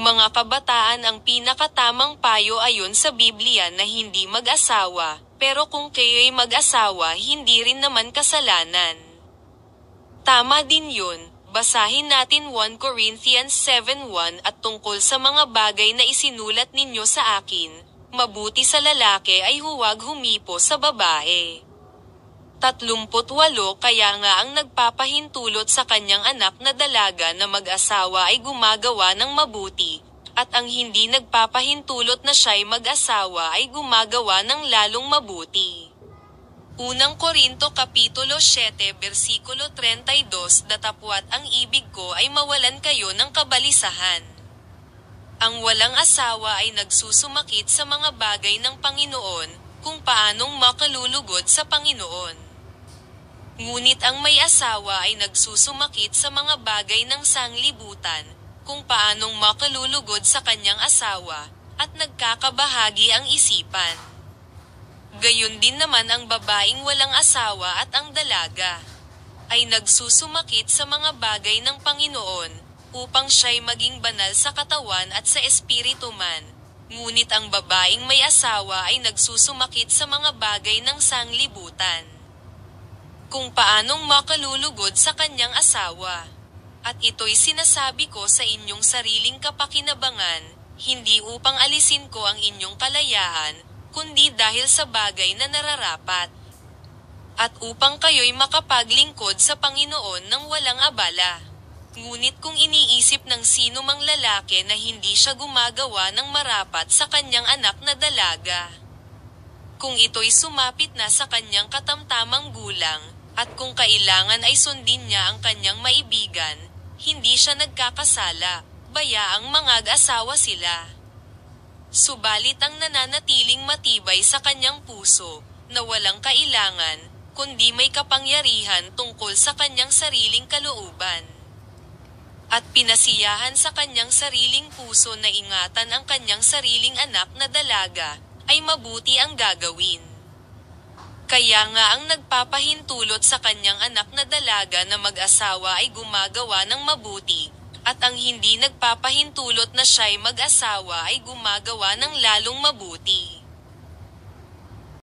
Mga kabataan, ang pinakatamang payo ayon sa Biblia na hindi mag-asawa, pero kung kayo'y mag-asawa hindi rin naman kasalanan. Tama din yun. Basahin natin 1 Corinthians 7:1 at tungkol sa mga bagay na isinulat ninyo sa akin, mabuti sa lalaki ay huwag humipo sa babae. 38 Kaya nga ang nagpapahintulot sa kanyang anak na dalaga na mag-asawa ay gumagawa ng mabuti, at ang hindi nagpapahintulot na siya'y mag-asawa ay gumagawa ng lalong mabuti. Unang Korinto Kapitulo 7 versikulo 32 Datapwat ang ibig ko ay mawalan kayo ng kabalisahan. Ang walang asawa ay nagsusumakit sa mga bagay ng Panginoon, kung paanong makalulugod sa Panginoon. Ngunit ang may asawa ay nagsusumakit sa mga bagay ng sanglibutan, kung paanong makalulugod sa kanyang asawa, at nagkakabahagi ang isipan. Gayon din naman ang babaeng walang asawa at ang dalaga ay nagsusumakit sa mga bagay ng Panginoon, upang siya'y maging banal sa katawan at sa espiritu man. Ngunit ang babaeng may asawa ay nagsusumakit sa mga bagay ng sanglibutan, kung paanong makalulugod sa kanyang asawa. At ito'y sinasabi ko sa inyong sariling kapakinabangan, hindi upang alisin ko ang inyong kalayaan, kundi dahil sa bagay na nararapat, at upang kayo'y makapaglingkod sa Panginoon ng walang abala. Ngunit kung iniisip ng sino mang lalaki na hindi siya gumagawa ng marapat sa kanyang anak na dalaga, kung ito'y sumapit na sa kanyang katamtamang gulang, at kung kailangan ay sundin niya ang kanyang maibigan, hindi siya nagkakasala, bayaang mag-asawa sila. Subalit ang nananatiling matibay sa kanyang puso, na walang kailangan, kundi may kapangyarihan tungkol sa kanyang sariling kalooban, at pinasiyahan sa kanyang sariling puso na ingatan ang kanyang sariling anak na dalaga, ay mabuti ang gagawin. Kaya nga ang nagpapahintulot sa kanyang anak na dalaga na mag-asawa ay gumagawa ng mabuti, at ang hindi nagpapahintulot na siya'y mag-asawa ay gumagawa ng lalong mabuti.